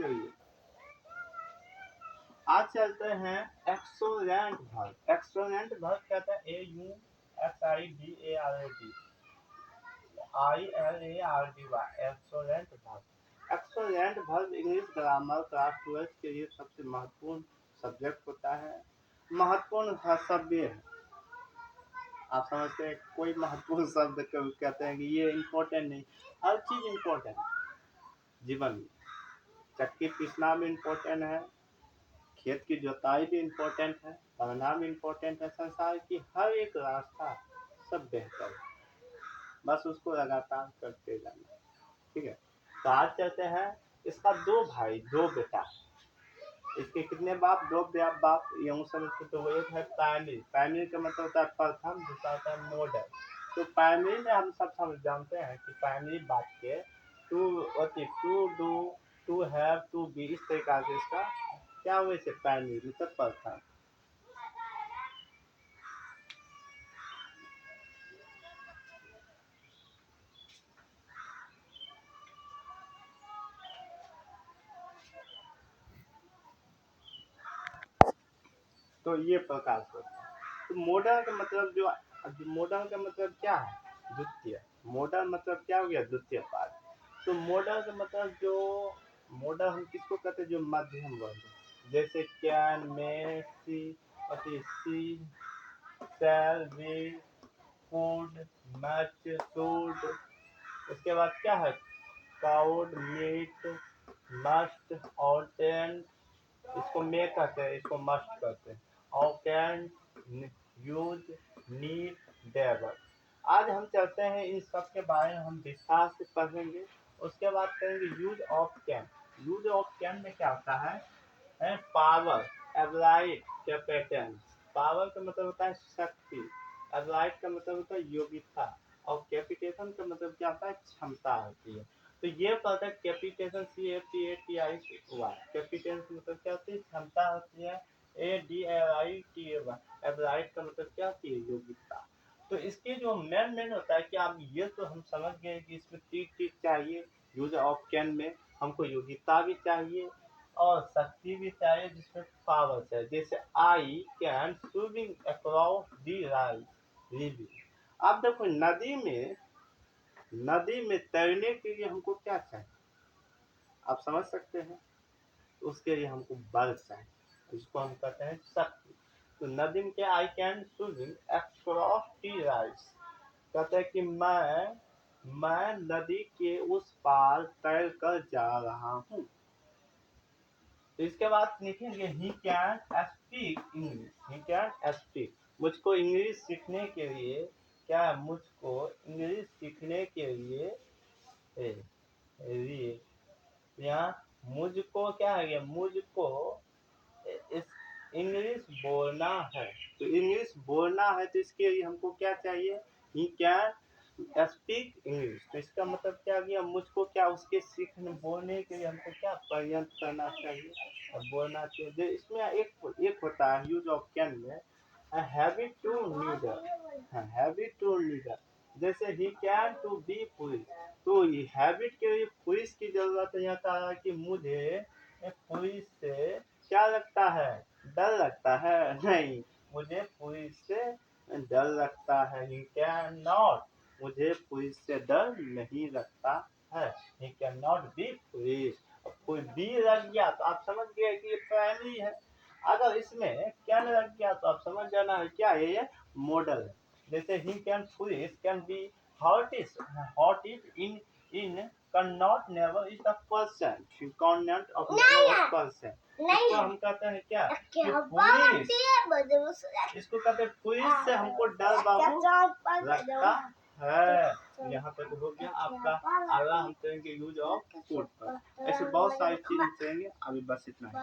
चलिए आज चलते हैं एक्सोलेंट वर्ब। एक्सोलेंट वर्ब कहता है AUXIDARAD excellent verb. Excellent verb English grammar class 12 के लिए सबसे महत्वपूर्ण सब्जेक्ट होता है। महत्वपूर्ण शब्द है, आप समझते हैं कोई महत्वपूर्ण शब्द कहते हैं कि ये इम्पोर्टेंट नहीं, हर चीज इम्पोर्टेंट जीवन में। चक्की पीसना भी इम्पोर्टेंट है, खेत की जुताई भी इम्पोर्टेंट है, पढ़ना भी इम्पोर्टेंट है। संसार की हर एक रास्ता सब बेहतर है, बस उसको लगातार करते जाना। ठीक है, तो आज चलते हैं। इसका 2 भाई 2 बेटा, इसके कितने बाप? 2 बाप। यूं समझते तो एक है प्राइमरी। प्राइमरी का मतलब होता है प्रथम, दूसरा होता है मॉडल। तो प्राइमरी में हम सब समझ जानते हैं कि प्राइमरी वाक्य to do, to have, to be, इस तरीका से इसका क्या हुए से प्राइमरी मतलब प्रथम। तो ये प्रकार से होता है। तो मॉडल का मतलब जो मॉडल का मतलब क्या है? द्वितीय। मॉडल मतलब क्या हो गया? द्वितीय पाद। तो मॉडल का मतलब जो मॉडल हम किसको कहते हैं? जो मध्यम वर्ग, जैसे can, may, see, shall, will, could, much, should. उसके बाद क्या है? काउड, मीट, मस्ट और टेंट। इसको मे कहते हैं, इसको मस्ट कहते हैं। और कैन, यूज, नीड, डेवर। आज हम चलते हैं इन सब के बारे में हम विस्तार से पढ़ेंगे। उसके बाद करेंगे use of can. Use of can में क्या होता है? पावर, एब्लाइट, कैपेटेंस। पावर का मतलब होता है शक्ति, एब्लाइट का मतलब होता है योग्यता, और कैपिटेशन का मतलब क्या होता है? क्षमता होती है। तो ये पता है कैपिटेशन CAPITAY, कैपिटेशन मतलब क्या होती है? क्षमता होती है। ADLITAY, एब्लाइट का मतलब क्या होती है? योग्यता। तो इसके जो मेन होता है कि आप ये तो हम समझ गए कि इसमें 3 चीज चाहिए। यूज ऑफ कैन में हमको योग्यता भी चाहिए और शक्ति भी चाहिए, जिसमें पावर चाहिए। जैसे I can swimming across the river. आप देखो नदी में तैरने के लिए हमको क्या चाहिए? आप समझ सकते हैं। उसके लिए हमको बल चाहिए, इसको हम कहते हैं शक्ति। तो नदी में क्या? I can swimming across the river, कहते हैं कि मैं नदी के उस पार तैर कर जा रहा हूँ। तो इसके बाद लिखेंगे he can speak English. He can speak, मुझको इंग्लिश सीखने के लिए क्या? मुझको इंग्लिश सीखने के लिए यहाँ मुझको क्या है? मुझको इस इंग्लिश बोलना है। तो इंग्लिश बोलना है, तो इसके लिए हमको क्या चाहिए? He can speak English. तो इसका मतलब क्या गया? मुझको क्या उसके सीखने बोलने के लिए हमको क्या प्रयत्न करना चाहिए और बोलना चाहिए। इसमें एक होता है यूज ऑफ कैन में habit to leader, habit to leader. जैसे ही कैन टू बी पुलिस, तो हैबिट के लिए पुलिस की जरूरत यहाँ कहा है कि मुझे पुलिस से क्या लगता है? डर लगता है? नहीं, मुझे पुलिस से डर लगता है। ही कैन नॉट, मुझे पुलिस से डर नहीं लगता है। He can not be police. कोई बी लग गया तो आप समझ गए कि ये प्राइमरी है। अगर इसमें कैन लग गया तो आप समझ जाना है क्या है? ये मॉडल है। जैसे ही can police can be hot is in cannot never is the person, cannot of never person। इसको हम कहते हैं क्या? पुलिस, इसको कहते हैं पुलिस से हमको डर बाबू लगता है। यहाँ तक हो गया आपका। अगला हम करेंगे यूज ऑफ फूड पर। ऐसे बहुत सारी चीजें करेंगे, अभी बस इतना ही।